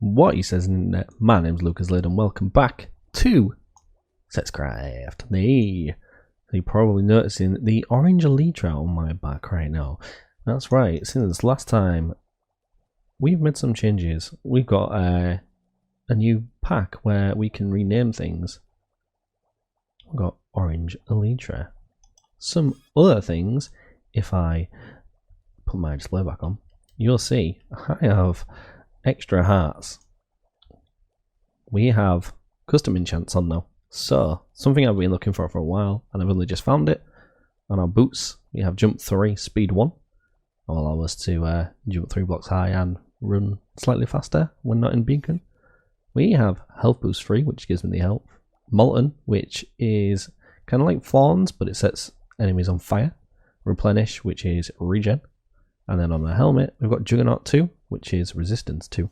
What U Sezzin Internet. My name's Lukazlade and welcome back to SezzCraft. You're probably noticing the orange elytra on my back right now. That's right, since last time we've made some changes. We've got a new pack where we can rename things. We've got orange elytra. Some other things, if I put my display back on, you'll see I have extra hearts. We have custom enchants on now. So, something I've been looking for a while, and I've only just found it. On our boots, we have jump 3, speed 1. Will allow us to jump 3 blocks high and run slightly faster when not in beacon. We have health boost 3, which gives me the health. Molten, which is kind of like Fawns, but it sets enemies on fire. Replenish, which is regen. And then on the helmet, we've got Juggernaut 2, which is resistance 2.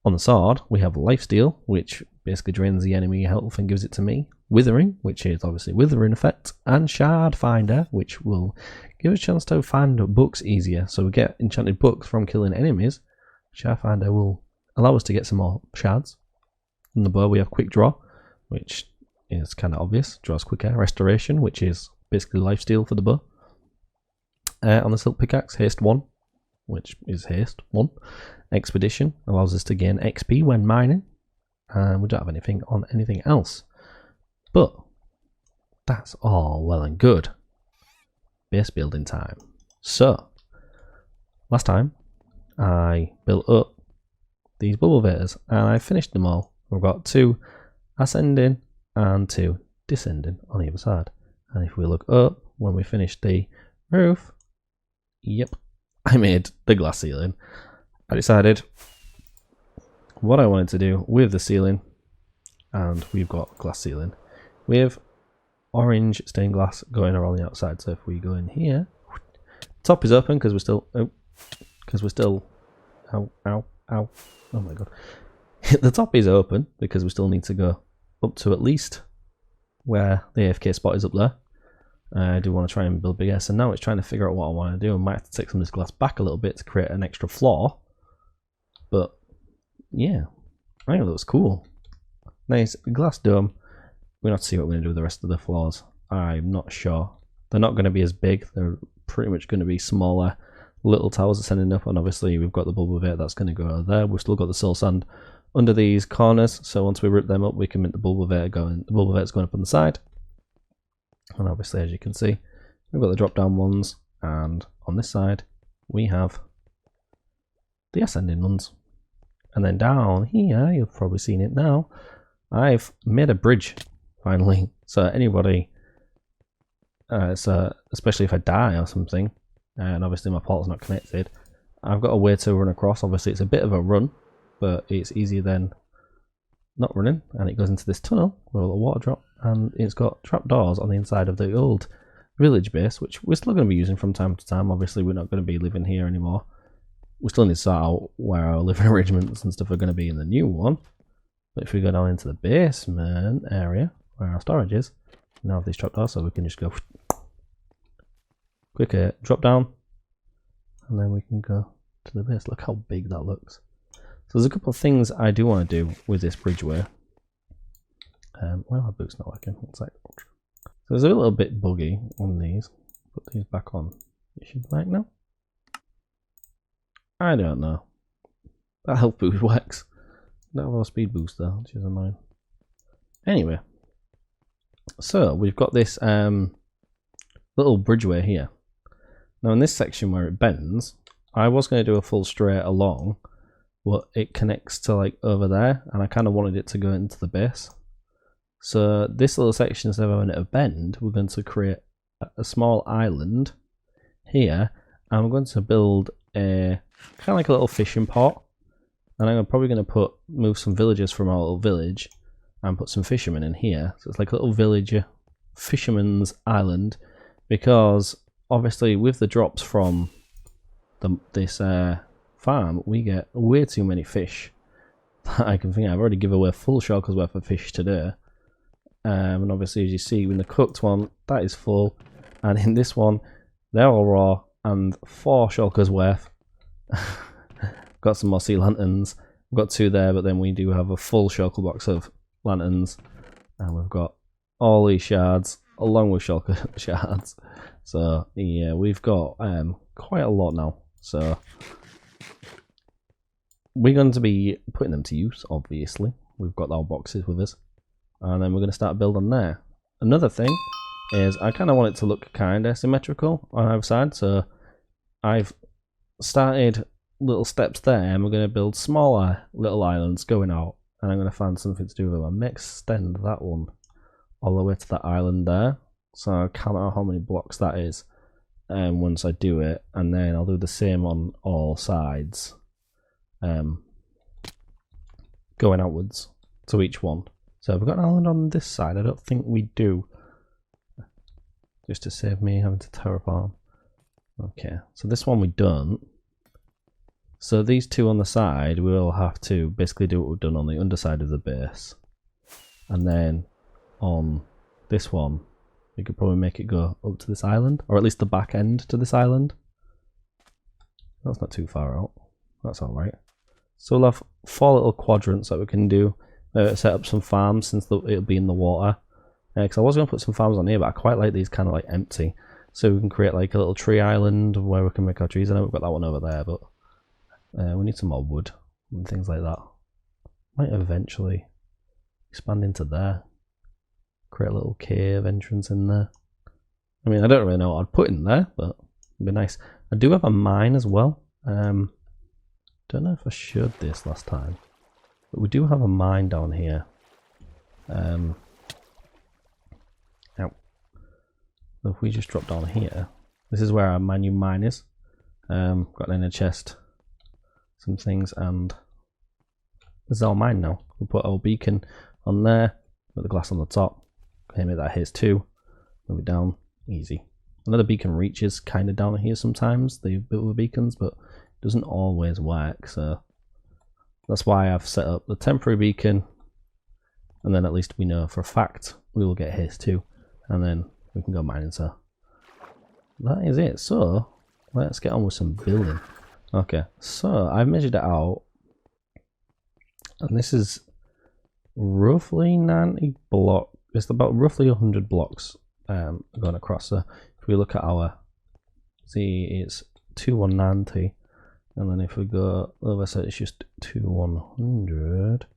On the sword, we have Lifesteal, which basically drains the enemy health and gives it to me. Withering, which is obviously Withering effect. And Shard Finder, which will give us a chance to find books easier. So we get enchanted books from killing enemies. Shard Finder will allow us to get some more shards. On the bow, we have Quick Draw, which is kind of obvious. Draws quicker. Restoration, which is basically Lifesteal for the bow. On the Silk Pickaxe, Haste 1, which is Haste 1. Expedition allows us to gain XP when mining. And we don't have anything on anything else. But that's all well and good. Base building time. So, last time I built up these bubble vators and I finished them all. We've got 2 ascending and 2 descending on either side. And if we look up when we finish the roof, yep, I made the glass ceiling. I decided what I wanted to do with the ceiling, and we've got glass ceiling with orange stained glass going around the outside. So if we go in here, top is open because we're still ow, oh my god. The top is open because we still need to go up to at least where the AFK spot is up there. I do want to try and build bigger, so now it's trying to figure out what I want to do. I might have to take some of this glass back a little bit to create an extra floor. But yeah, I think it looks cool. Nice glass dome. We're going to have to see what we're going to do with the rest of the floors. I'm not sure. They're not going to be as big. They're pretty much going to be smaller little towers ascending up. And obviously we've got the bubble vat that's going to go there. We've still got the soul sand under these corners. So once we rip them up, we can make the bubble vat going. The bubble vat's going up on the side. And obviously, as you can see, we've got the drop down ones. And on this side, we have the ascending ones. And then down here, you've probably seen it now, I've made a bridge finally. So anybody, especially if I die or something, and obviously my portal's not connected, I've got a way to run across. Obviously it's a bit of a run, but it's easier than not running. And it goes into this tunnel with a water drop, and it's got trapdoors on the inside of the old village base, which we're still going to be using from time to time. Obviously we're not going to be living here anymore. We still need to sort out where our living arrangements and stuff are going to be in the new one. But if we go down into the basement area where our storage is, we now have these trapdoors, so we can just go quicker drop down, and then we can go to the base. Look how big that looks. So there's a couple of things I do want to do with this bridgeway. Why are my boots not working? What's that? So there's a little bit buggy on these. Put these back on. It should work now. I don't know. That health boost works. Don't have our speed boost though, which is annoying. Anyway, so we've got this little bridgeway here. Now in this section where it bends, I was going to do a full straight along, but it connects to like over there, and I kind of wanted it to go into the base. So this little section, instead of having it a bend, we're going to create a small island here, and we're going to build a kind of like a little fishing port, and I'm probably going to move some villagers from our little village and put some fishermen in here. So it's like a little villager fisherman's island, because obviously with the drops from this farm, we get way too many fish that I can think. I've already given away a full shulker's worth of fish today, and obviously as you see in the cooked one, that is full, and in this one they're all raw and 4 shulkers worth. Got some more sea lanterns, We've got 2 there, but then we do have a full shulker box of lanterns, and we've got all these shards along with shulker shards. So yeah, we've got quite a lot now. So we're going to be putting them to use, obviously. We've got our boxes with us, and then we're going to start building there. Another thing is I kind of want it to look kind of symmetrical on either side, so I've started little steps there, and we're going to build smaller little islands going out, and I'm going to find something to do with them. I may extend that one all the way to that island there, so I'll count out how many blocks that is once I do it, and then I'll do the same on all sides, going outwards to each one. So have we got an island on this side? I don't think we do, just to save me having to terraform. Okay, so this one we don't. So these 2 on the side, we'll have to basically do what we've done on the underside of the base. And then on this one, we could probably make it go up to this island, or at least the back end to this island. That's not too far out. That's alright. So we'll have 4 little quadrants that we can do. Set up some farms since it'll be in the water. Because I was going to put some farms on here, but I quite like these kind of like empty. So we can create like a little tree island where we can make our trees. I know we've got that one over there, but we need some more wood and things like that. Might eventually expand into there. Create a little cave entrance in there. I mean, I don't really know what I'd put in there, but it'd be nice. I do have a mine as well. Don't know if I showed this last time, but we do have a mine down here. Ow. So if we just drop down here, this is where our new mine is. Got in a chest some things, and this is our mine now. We'll put our beacon on there, put the glass on the top, make that his too, move it down, easy. Another beacon reaches kind of down here sometimes, they built with beacons, but it doesn't always work, so that's why I've set up the temporary beacon, and then at least we know for a fact we will get his too, and then we can go mining. So that is it. So let's get on with some building. Okay, so I've measured it out, and this is roughly 90 blocks. It's about roughly 100 blocks going across. So if we look at our, see, it's 2190, and then if we go over, so it's just 2100.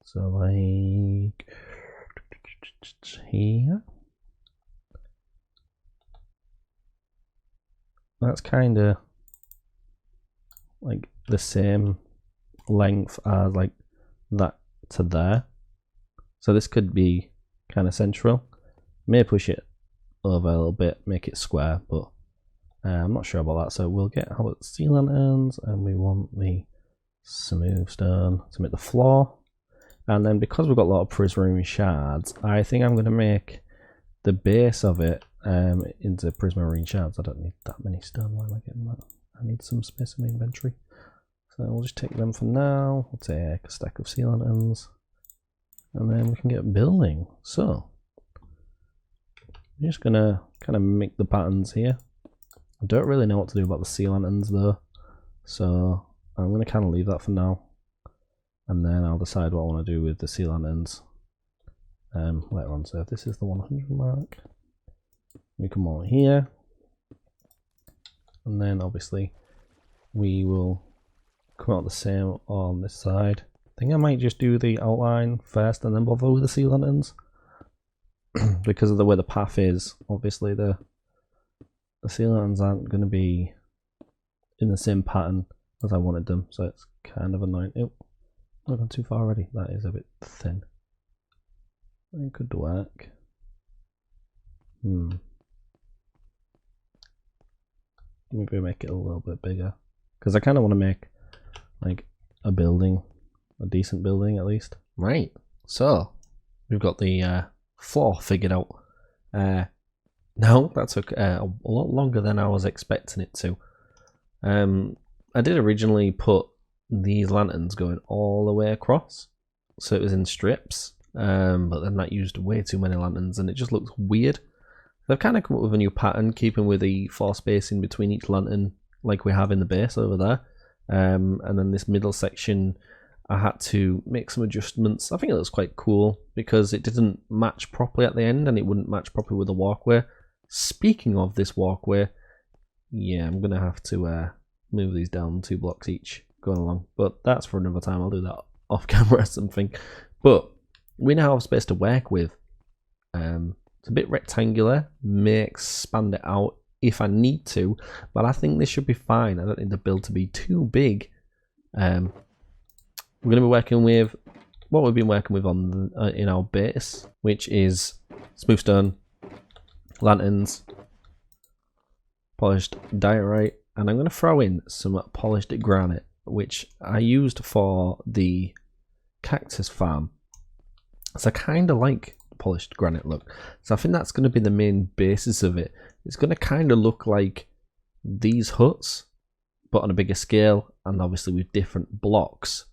So like here. That's kind of like the same length as like that to there. So this could be kind of central. May push it over a little bit, make it square, but I'm not sure about that. So we'll get our sea lanterns, and we want the smooth stone to make the floor. And then because we've got a lot of prismarine shards, I think I'm going to make the base of it into prismarine shards. I don't need that many stone. Why am I getting that? I need some space in my inventory. So we'll just take them for now. We'll take a stack of sea lanterns, and then we can get building. So I'm just going to kind of make the patterns here. I don't really know what to do about the sea lanterns though, so I'm going to kind of leave that for now. And then I'll decide what I want to do with the sea lanterns later on. So if this is the 100 mark, we come on here, and then obviously we will come out the same on this side. I think I might just do the outline first and then bother with the sea lanterns because of the way the path is. Obviously the sea lanterns aren't going to be in the same pattern as I wanted them, so it's kind of annoying. Oh, I've gone too far already. That is a bit thin. It could work. Maybe make it a little bit bigger, because I kind of want to make like a building, a decent building at least. Right. So we've got the floor figured out. No, that took a lot longer than I was expecting it to. I did originally put these lanterns going all the way across, so it was in strips, but then that used way too many lanterns and it just looks weird. They've kind of come up with a new pattern, keeping with the 4 spacing between each lantern like we have in the base over there, And then this middle section, I had to make some adjustments. I think it looks quite cool because it didn't match properly at the end, and it wouldn't match properly with the walkway. Speaking of this walkway, yeah, I'm gonna have to move these down 2 blocks each going along, but that's for another time. I'll do that off camera or something. But we now have space to work with. It's a bit rectangular, may expand it out if I need to, but I think this should be fine. I don't need the build to be too big. We're going to be working with what we've been working with on in our base, which is smooth stone, lanterns, polished diorite, and I'm going to throw in some polished granite, which I used for the cactus farm. So I kind of like polished granite look. So I think that's going to be the main basis of it. It's going to kind of look like these huts, but on a bigger scale, and obviously with different blocks.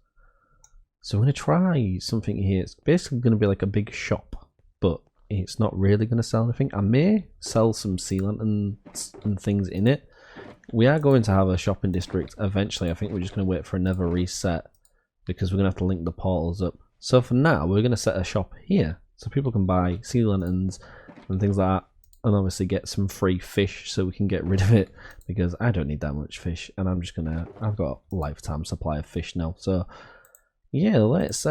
So I'm going to try something here. It's basically going to be like a big shop, but it's not really going to sell anything. I may sell some sea lanterns and things in it. We are going to have a shopping district eventually. I think we're just going to wait for another reset because we're going to have to link the portals up. So for now, we're going to set a shop here so people can buy sea lanterns and things like that, and obviously get some free fish so we can get rid of it because I don't need that much fish, and I'm just going to, I've got a lifetime supply of fish now. So yeah, let's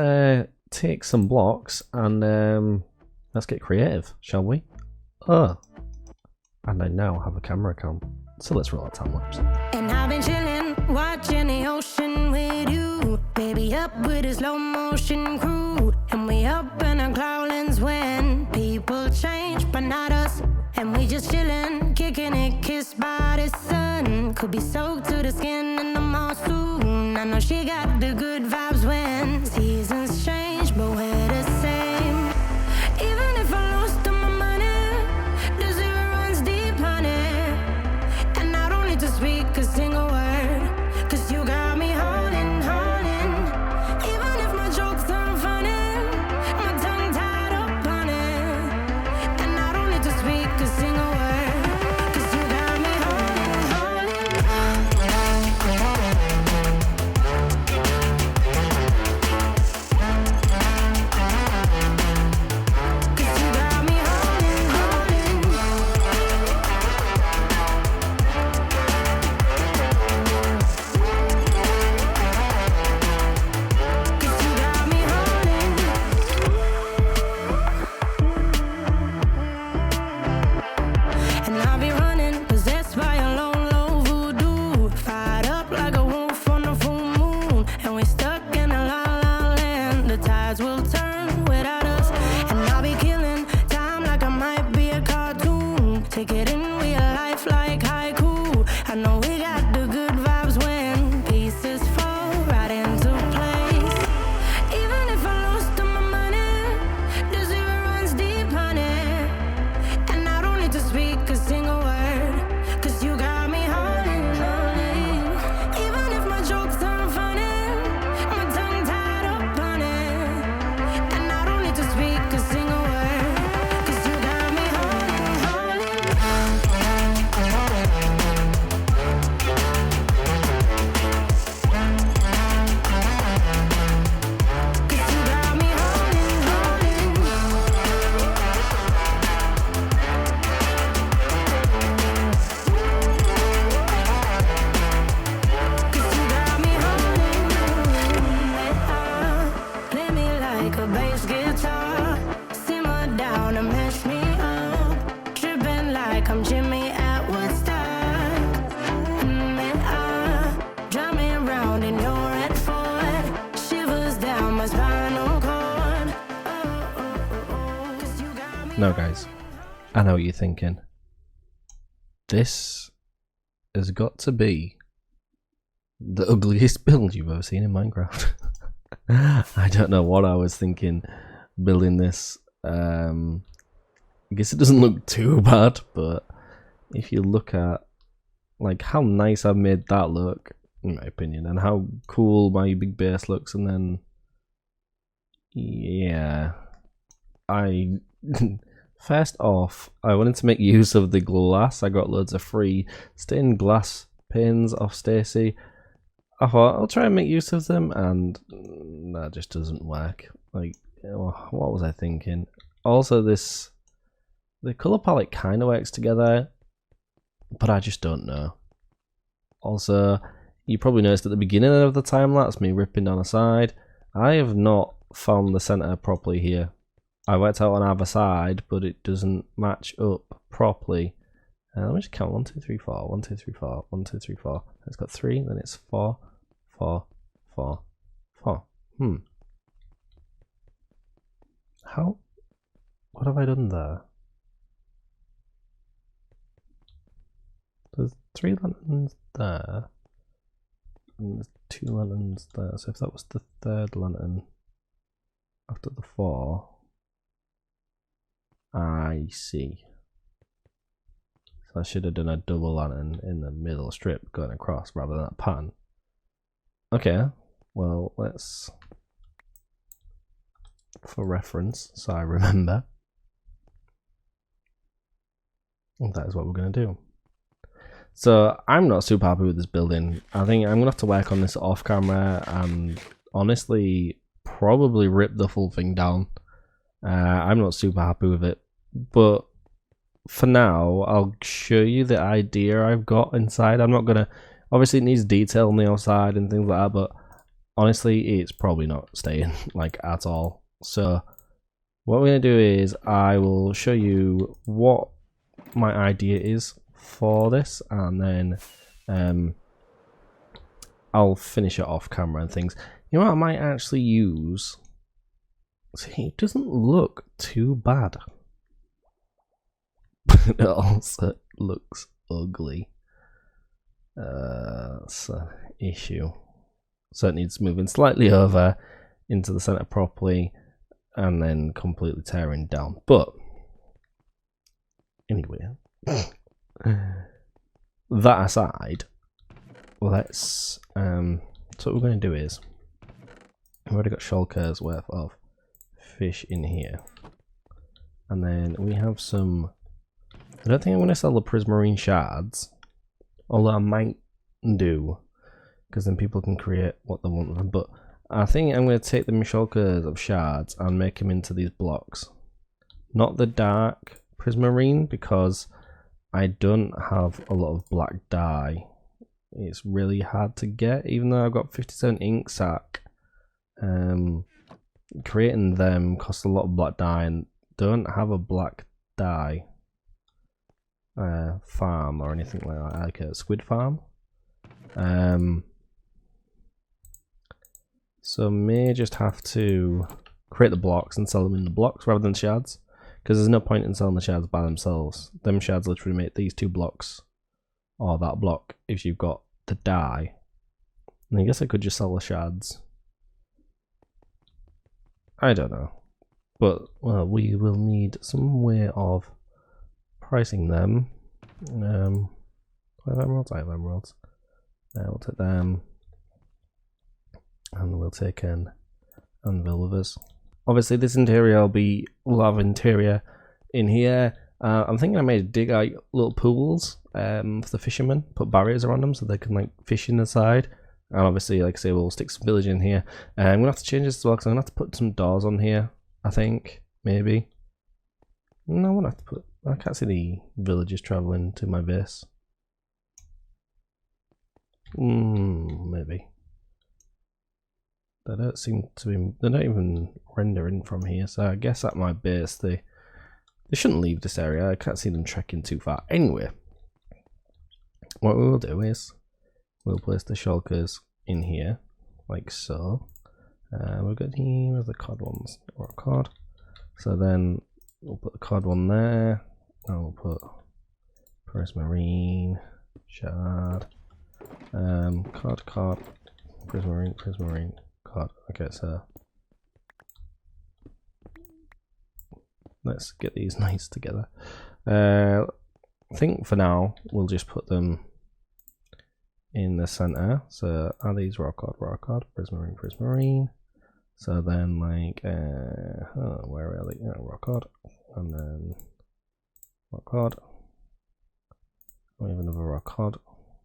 take some blocks and let's get creative, shall we? Oh, and I now have a camera account, so let's roll our time lapse. And I've been chilling, watching the ocean with you, baby, up with a slow motion crew, and we up in our cloudlands when people change, but not us. And we just chilling, kicking it, kissed by the sun. Could be soaked to the skin in the monsoon. I know she got the good vibes when seasons change, but we're the same. Even if I lost all my money, the zero runs deep, honey. And I don't need to speak a single word, cause you got me holding, holding. Even if my jokes aren't funny, my tongue tied up on it. And I don't need to speak a single word, cause you got me holding, holding. Cause you got me holding, holding. Cause you got me holding. And I'll be running, possessed by a low, low voodoo. Fired up like a wolf on a full moon. And we're stuck in a la la land. The tides will turn without us. And I'll be killing time like I might be a cartoon. Take it in real life like haiku. I know we got the good vibes when pieces fall right into place. Even if I lost all my money, the zero runs deep, honey. And I don't need to speak a single word, cause you got me holding, holding. Even if my jokes aren't funny, my tongue tied up on it. And I don't need to speak a single word, cause you got me holding, holding. Cause you got me holding, holding. Cause you got me holding. Play me like a bass guitar, simmer down and mash me up, tripping like I'm Jimmy at Woodstock. Drive me around in your red Ford, shivers down my spinal cord. Cause you got me. Now guys, I know what you're thinking. This has got to be the ugliest build you've ever seen in Minecraft. I don't know what I was thinking building this. I guess it doesn't look too bad, but if you look at like how nice I've made that look, in my opinion, and how cool my big base looks, and then yeah, first off, I wanted to make use of the glass. I got loads of free stained glass panes off Stacy. I thought I'll try and make use of them, and that just doesn't work. Like, what was I thinking? Also, the color palette kind of works together, but I just don't know. Also, you probably noticed at the beginning of the time lapse me ripping down a side. I have not found the center properly here. I worked out on either side, but it doesn't match up properly. Let me just count 1, 2, 3, 4. 1, 2, 3, 4. 1, 2, 3, 4. It's got 3, then it's 4, 4, 4, 4. How? What have I done there? There's 3 lanterns there, and there's 2 lanterns there. So if that was the 3rd lantern after the 4, I see. So I should have done a double lantern in the middle strip going across rather than a pattern. Okay, well, let's, for reference, so I remember, that is what we're going to do. So I'm not super happy with this building. I think I'm going to have to work on this off camera and honestly probably rip the full thing down. I'm not super happy with it, but for now I'll show you the idea I've got inside. I'm not going to, obviously it needs detail on the outside and things like that, but honestly it's probably not staying like at all. So what we're going to do is I will show you what my idea is for this, and then I'll finish it off camera and things. You know what I might actually use? See, it doesn't look too bad. It also looks ugly. That's an issue. So it needs moving slightly over into the center properly and then completely tearing down. But anyway, that aside, let's so what we're going to do is I've already got shulkers worth of fish in here, and then we have some, I don't think I'm going to sell the prismarine shards, although I might do, because then people can create what they want with them. But I think I'm going to take the shulkers of shards and make them into these blocks, not the dark prismarine, because I don't have a lot of black dye. It's really hard to get, even though I've got 57 ink sac. Creating them costs a lot of black dye, and don't have a black dye farm or anything like a squid farm. So may just have to create the blocks and sell them in the blocks rather than shards, because there's no point in selling the shards by themselves. Them shards literally make these 2 blocks, or that block if you've got the dye. And I guess I could just sell the shards. I don't know, but well, we will need some way of pricing them. 5 emeralds, I have emeralds. We'll take them, and we'll take an anvil with us. Obviously, this interior will have interior in here. I'm thinking I may dig out little pools for the fishermen, put barriers around them so they can like fish in the side. And obviously, like I say, we'll stick some village in here. I'm gonna have to change this as well, because I'm gonna have to put some doors on here. I think maybe. No, I won't have to put. I can't see the villagers traveling to my base. Maybe. They don't seem to be. They're not even rendering from here. So I guess at my base, they shouldn't leave this area. I can't see them trekking too far. Anyway, what we will do is we'll place the shulkers in here, like so. We've got here the cod ones, or a cod. So then we'll put the cod one there, and we'll put prismarine, shard, cod, prismarine, cod. Okay, so let's get these nice together. I think for now we'll just put them in the center. So are these rock cod, prismarine. So then like where are they? Rock cod, and then rock cod. We have another rock cod.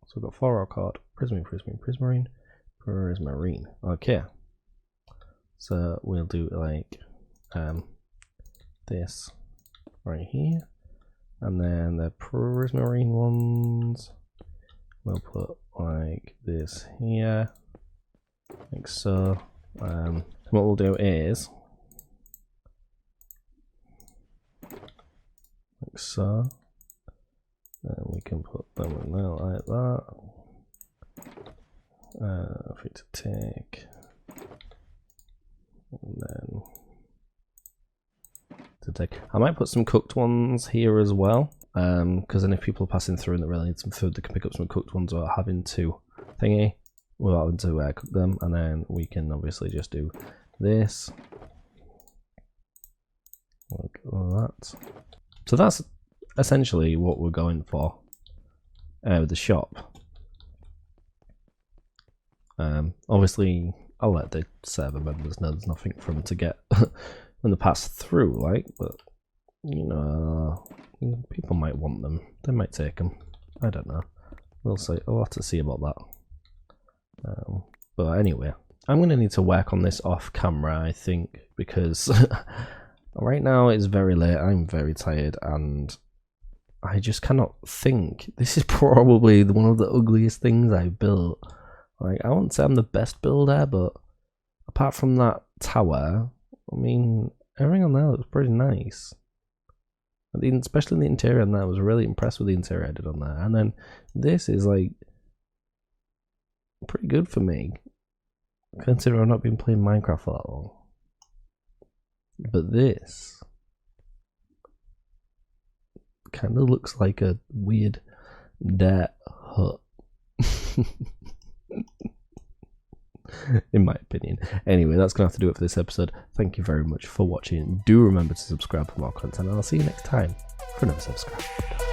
So we've got 4 rock cod, prismarine, Prismarine. Okay. So we'll do like this right here, and then the prismarine ones we'll put like this here, like so. What we'll do is like so, and we can put them in there like that. Free to take, and then to take. I might put some cooked ones here as well, because then if people are passing through and they really need some food, they can pick up some cooked ones without having to thingy, without having to cook them. And then we can obviously just do this, like that. So that's essentially what we're going for with the shop. Obviously, I'll let the server members know there's nothing for them to get when they pass through, like, but you know, people might want them. They might take them. I don't know. We'll see. I'll have to see about that. But anyway, I'm going to need to work on this off camera, I think, because right now it's very late. I'm very tired, and I just cannot think. This is probably one of the ugliest things I've built. Like, I won't say I'm the best builder, but apart from that tower, I mean, everything on there looks pretty nice. Especially the interior on there, I was really impressed with the interior I did on there. And then this is like pretty good for me, considering I've not been playing Minecraft for that long. But this kind of looks like a weird dirt hut. In my opinion. Anyway, that's gonna have to do it for this episode. Thank you very much for watching. Do remember to subscribe for more content, and I'll see you next time for another SezzCraft.